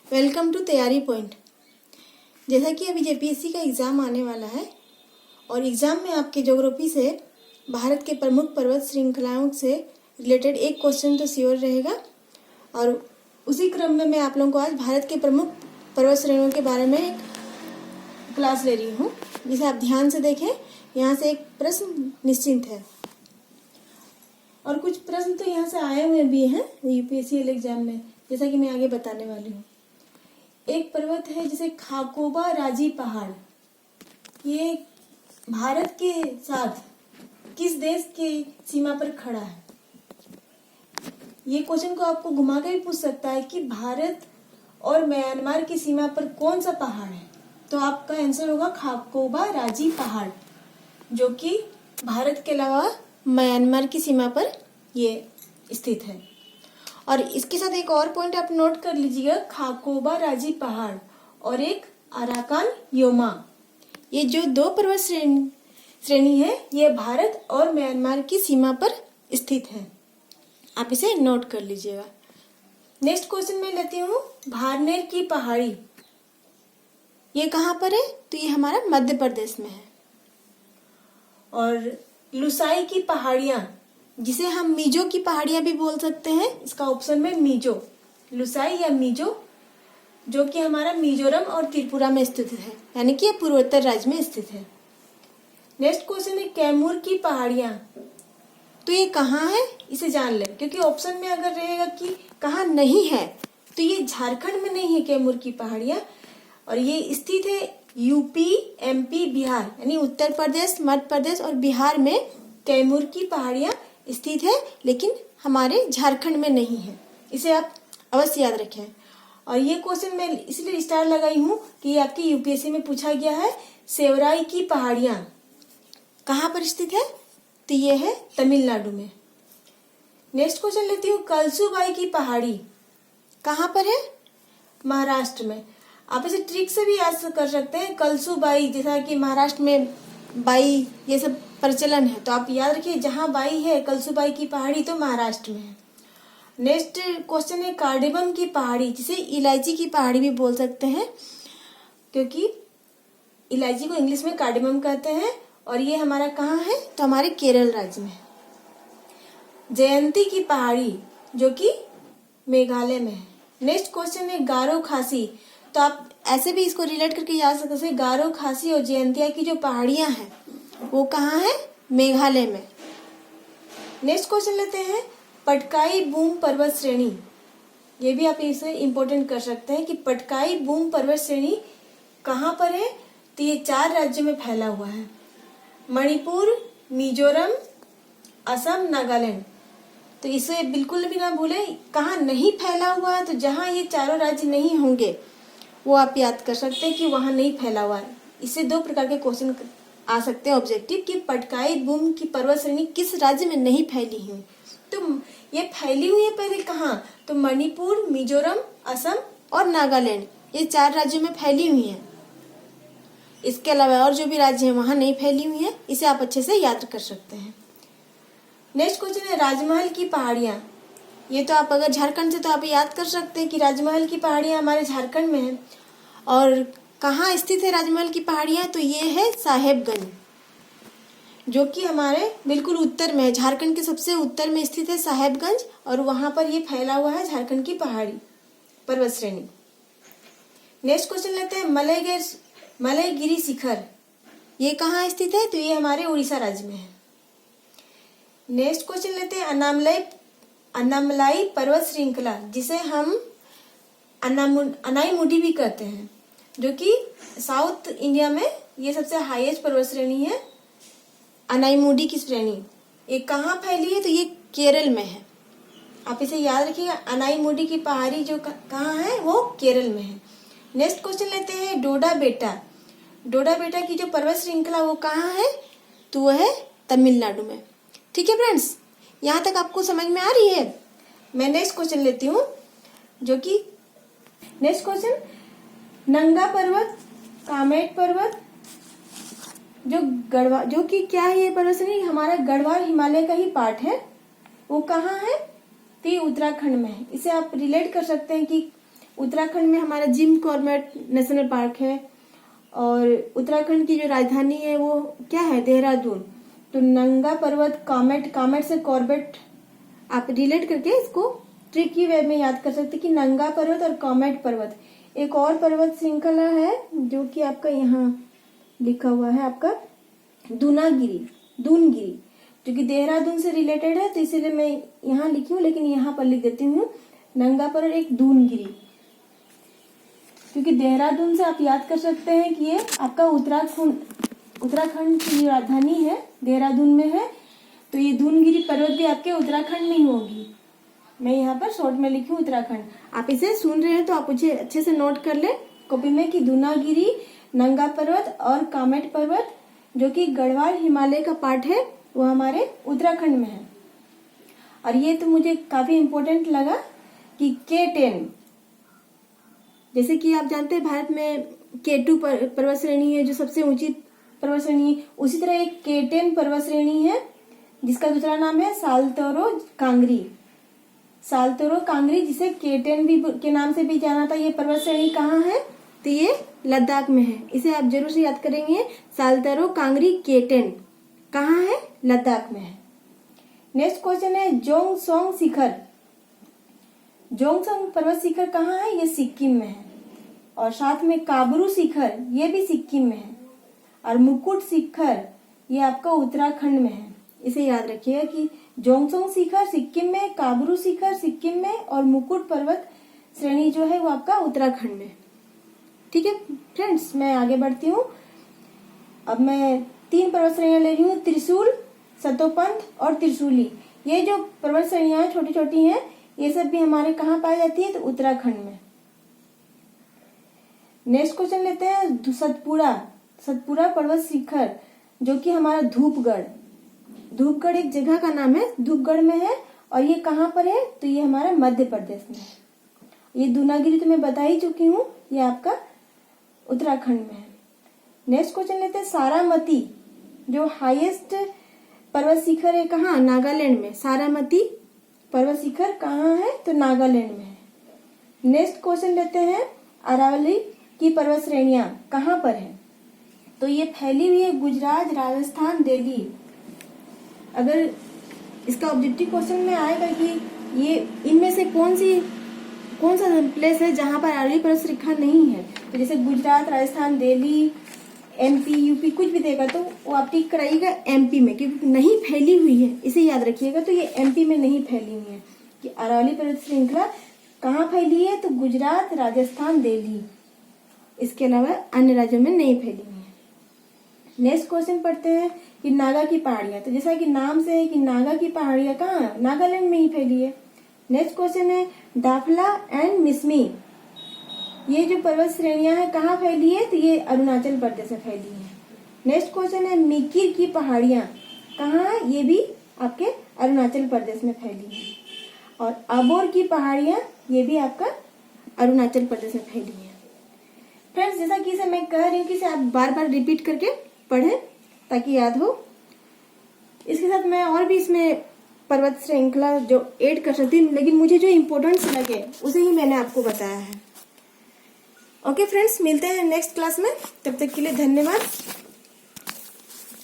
Welcome to तैयारी point. जैसा कि अभी जेपीएससी का एग्ज़ाम आने वाला है और एग्ज़ाम में आपके ज्योग्राफी से भारत के प्रमुख पर्वत श्रृंखलाओं से रिलेटेड एक क्वेश्चन तो श्योर रहेगा और उसी क्रम में मैं आप लोगों को आज भारत के प्रमुख पर्वत श्रेणियों के बारे में एक क्लास ले रही हूँ, जिसे आप ध्यान से देखें। यहाँ से एक प्रश्न निश्चिंत है और कुछ प्रश्न तो यहाँ से आए हुए भी हैं यूपीएससी एग्जाम में, जैसा कि मैं आगे बताने वाली हूँ। एक पर्वत है जिसे खाकोबा राजी पहाड़, ये भारत के साथ किस देश के सीमा पर खड़ा है? ये क्वेश्चन को आपको घुमा कर भी पूछ सकता है कि भारत और म्यांमार की सीमा पर कौन सा पहाड़ है, तो आपका आंसर होगा खाकोबा राजी पहाड़, जो कि भारत के अलावा म्यांमार की सीमा पर ये स्थित है। और इसके साथ एक और पॉइंट आप नोट कर लीजिएगा, खाकोबा राजी पहाड़ और एक अराकान योमा, ये जो दो पर्वत श्रेणी है, ये भारत और म्यांमार की सीमा पर स्थित है। आप इसे नोट कर लीजिएगा। नेक्स्ट क्वेश्चन मैं लेती हूँ, भारनेर की पहाड़ी, ये कहाँ पर है? तो ये हमारा मध्य प्रदेश में है। और लुसाई की पहाड़ियाँ, जिसे हम मीजो की पहाड़ियाँ भी बोल सकते हैं, इसका ऑप्शन में मीजो, लुसाई या मीजो, जो कि हमारा मिजोरम और त्रिपुरा में स्थित है, यानी कि ये पूर्वोत्तर राज्य में स्थित है। नेक्स्ट क्वेश्चन है कैमूर की पहाड़ियाँ, तो ये कहाँ है, इसे जान ले, क्योंकि ऑप्शन में अगर रहेगा कि कहाँ नहीं है तो ये झारखंड में नहीं है कैमूर की पहाड़ियाँ, और ये स्थित है यूपी, एमपी, बिहार, यानी उत्तर प्रदेश, मध्य प्रदेश और बिहार में कैमूर की पहाड़ियाँ स्थित है, लेकिन हमारे झारखंड में नहीं है। इसे आप अवश्य याद रखें। और ये क्वेश्चन मैं इसलिए स्टार लगाई हूँ कि ये आपकी यूपीएससी में पूछा गया है। सेवराई की पहाड़ियाँ कहाँ पर स्थित है? तो ये है तमिलनाडु में। नेक्स्ट क्वेश्चन लेती हूँ, कलसूबाई की पहाड़ी कहाँ पर है? महाराष्ट्र में। आप इसे ट्रिक से भी याद कर सकते हैं, कलसूबाई, जैसा कि महाराष्ट्र में बाई ये सब प्रचलन है, तो आप याद रखिए जहाँ बाई है कलसूबाई की पहाड़ी तो महाराष्ट्र में है। नेक्स्ट क्वेश्चन है कार्डेमम की पहाड़ी, जिसे इलायची की पहाड़ी भी बोल सकते हैं, क्योंकि इलायची को इंग्लिश में कार्डेमम कहते हैं, और ये हमारा कहाँ है? तो हमारे केरल राज्य में। जयंती की पहाड़ी, जो कि मेघालय में है। नेक्स्ट क्वेश्चन है गारो खासी, तो आप ऐसे भी इसको रिलेट करके याद सकते हैं, गारो खासी और जयंतिया की जो पहाड़ियां हैं वो कहाँ है? मेघालय में। नेक्स्ट क्वेश्चन लेते हैं पटकाई बूम पर्वत श्रेणी, ये भी आप इसे इंपॉर्टेंट कर सकते हैं कि पटकाई बूम पर्वत श्रेणी कहाँ पर है? तो ये 4 राज्यों में फैला हुआ है, मणिपुर, मिजोरम, असम, नागालैंड। तो इसे बिल्कुल भी ना भूलें, कहाँ नहीं फैला हुआ है, तो जहाँ ये चारों राज्य नहीं होंगे वो आप याद कर सकते हैं कि वहाँ नहीं फैला हुआ है। इससे 2 प्रकार के क्वेश्चन आ सकते हैं ऑब्जेक्टिव, कि पटकाई बूम की पर्वत श्रेणी किस राज्य में नहीं फैली हुई, तो ये फैली हुई है पहले कहाँ? तो मणिपुर, मिजोरम, असम और नागालैंड, ये 4 राज्यों में फैली हुई है। इसके अलावा और जो भी राज्य हैं वहाँ नहीं फैली हुई है, इसे आप अच्छे से याद कर सकते हैं। नेक्स्ट क्वेश्चन है राजमहल की पहाड़ियाँ, ये तो आप अगर झारखंड से तो आप याद कर सकते हैं कि राजमहल की पहाड़ियाँ हमारे झारखंड में है। और कहाँ स्थित है राजमहल की पहाड़ियाँ? तो ये है साहेबगंज, जो कि हमारे बिल्कुल उत्तर में है, झारखंड के सबसे उत्तर में स्थित है साहेबगंज, और वहाँ पर ये फैला हुआ है झारखंड की पहाड़ी पर्वत श्रेणी। नेक्स्ट क्वेश्चन लेते हैं मलयगिरी शिखर, ये कहाँ स्थित है? तो ये हमारे उड़ीसा राज्य में है। नेक्स्ट क्वेश्चन लेते हैं अनामलाई पर्वत श्रृंखला, जिसे हम अनाईमुडी भी कहते हैं, जो कि साउथ इंडिया में ये सबसे हाईएस्ट पर्वत श्रेणी है। अनाईमुडी की श्रेणी ये कहाँ फैली है? तो ये केरल में है। आप इसे याद रखिएगा, अनाईमुडी की पहाड़ी जो कहाँ है वो केरल में है। नेक्स्ट क्वेश्चन लेते हैं डोडा बेटा की जो पर्वत श्रृंखला वो कहाँ है? तो वो है तमिलनाडु में। ठीक है फ्रेंड्स, यहाँ तक आपको समझ में आ रही है? मैं नेक्स्ट क्वेश्चन लेती हूँ, जो कि नेक्स्ट क्वेश्चन नंगा पर्वत, कामेट पर्वत, जो कि क्या है ये पर्वत श्रेणी? हमारा गढ़वाल हिमालय का ही पार्ट है, वो कहाँ है? तो ये उत्तराखंड में है। इसे आप रिलेट कर सकते हैं कि उत्तराखंड में हमारा जिम कॉर्बेट नेशनल पार्क है, और उत्तराखंड की जो राजधानी है वो क्या है, देहरादून। तो नंगा पर्वत, कामेट से कॉर्बेट आप रिलेट करके इसको ट्रिकी वे में याद कर सकते कि नंगा पर्वत और कामेट पर्वत। एक और पर्वत श्रृंखला है जो कि आपका यहाँ लिखा हुआ है, आपका दूनगिरी, जो कि देहरादून से रिलेटेड है, तो इसीलिए मैं यहाँ लिखी हूँ, लेकिन यहाँ पर लिख देती हूँ नंगा पर्वत एक दूनगिरी, क्योंकि देहरादून से आप याद कर सकते हैं कि ये आपका उत्तराखंड की राजधानी है, देहरादून में है। तो ये दूनगिरी पर्वत भी आपके उत्तराखंड में ही होगी। मैं यहाँ पर शॉर्ट में लिखी हूँ उत्तराखंड। आप इसे सुन रहे हैं तो आप मुझे अच्छे से नोट कर ले कॉपी में कि दूनागिरी, नंगा पर्वत और कामेट पर्वत जो कि गढ़वाल हिमालय का पार्ट है वो हमारे उत्तराखंड में है। और ये तो मुझे काफी इम्पोर्टेंट लगा कि K10, जैसे कि आप जानते हैं भारत में K2 पर्वत श्रेणी है जो सबसे ऊंची पर्वत श्रेणी है, उसी तरह एक K10 पर्वत श्रेणी है जिसका दूसरा नाम है सालतोरो कांगरी, जिसे K10 भी के नाम से भी जाना था। ये पर्वत श्रेणी कहाँ है, तो ये लद्दाख में है। इसे आप जरूर से याद करेंगे, सालतोरो कांगरी K10 कहाँ है, लद्दाख में है। नेक्स्ट क्वेश्चन है जोंगसोंग पर्वत शिखर कहाँ है, ये सिक्किम में है। और साथ में काबरू शिखर, ये भी सिक्किम में है। और मुकुट शिखर ये आपका उत्तराखंड में है। इसे याद रखिएगा कि जोंगसोंग शिखर सिक्किम में, काबरू शिखर सिक्किम में, और मुकुट पर्वत श्रेणी जो है वो आपका उत्तराखंड में। ठीक है फ्रेंड्स, मैं आगे बढ़ती हूँ। अब मैं 3 पर्वत श्रेणियां ले रही हूँ, त्रिशूल, सतोपंथ और त्रिशूली। ये जो पर्वत श्रेणियां छोटी छोटी हैं, ये सब भी हमारे कहाँ पाई जाती है, तो उत्तराखंड में। नेक्स्ट क्वेश्चन लेते हैं सतपुड़ा पर्वत शिखर जो कि हमारा धूपगढ़ एक जगह का नाम है, धूपगढ़ में है। और ये कहाँ पर है, तो ये हमारा मध्य प्रदेश में है। ये दूनागिरी तो मैं बता ही चुकी हूँ, ये आपका उत्तराखंड में है। नेक्स्ट क्वेश्चन लेते हैं सारामती, जो हाईएस्ट पर्वत शिखर है कहाँ, नागालैंड में। सारामती पर्वत शिखर कहाँ है, तो नागालैंड में है। नेक्स्ट क्वेश्चन लेते हैं अरावली की पर्वत श्रेणियां कहाँ पर है, तो ये फैली हुई है गुजरात, राजस्थान, दिल्ली। अगर इसका ऑब्जेक्टिव क्वेश्चन में आएगा कि ये इनमें से कौन सा प्लेस है जहां पर अरावली पर्वत श्रृंखला नहीं है, तो जैसे गुजरात, राजस्थान, दिल्ली, MP, UP कुछ भी देगा तो वो आप टिक कराइएगा MP में, क्योंकि नहीं फैली हुई है, इसे याद रखिएगा। तो ये MP में नहीं फैली हुई है कि अरावली पर्वत श्रृंखला कहाँ फैली है, तो गुजरात, राजस्थान, दिल्ली, इसके अलावा अन्य राज्यों में नहीं फैली हुई है। नेक्स्ट क्वेश्चन पढ़ते हैं कि नागा की पहाड़ियां, तो जैसा कि नाम से है कि नागा की पहाड़ियां कहाँ है, नागालैंड में ही फैली है। नेक्स्ट क्वेश्चन है दाफला एंड मिसमी, ये जो पर्वत श्रेणियां हैं कहाँ फैली है, तो ये अरुणाचल प्रदेश में फैली है। नेक्स्ट क्वेश्चन है मिकिर की पहाड़ियां कहाँ है, ये भी आपके अरुणाचल प्रदेश में फैली है। और अबोर की पहाड़ियां ये भी आपका अरुणाचल प्रदेश में फैली है। फ्रेंड्स, जैसा कि इसे मैं कह रही हूँ कि इसे आप बार बार रिपीट करके पढ़ें ताकि याद हो। इसके साथ मैं और भी इसमें पर्वत श्रृंखला जो ऐड कर सकती हूँ, लेकिन मुझे जो इम्पोर्टेंस लगे उसे ही मैंने आपको बताया है। ओके फ्रेंड्स, मिलते हैं नेक्स्ट क्लास में, तब तक के लिए धन्यवाद।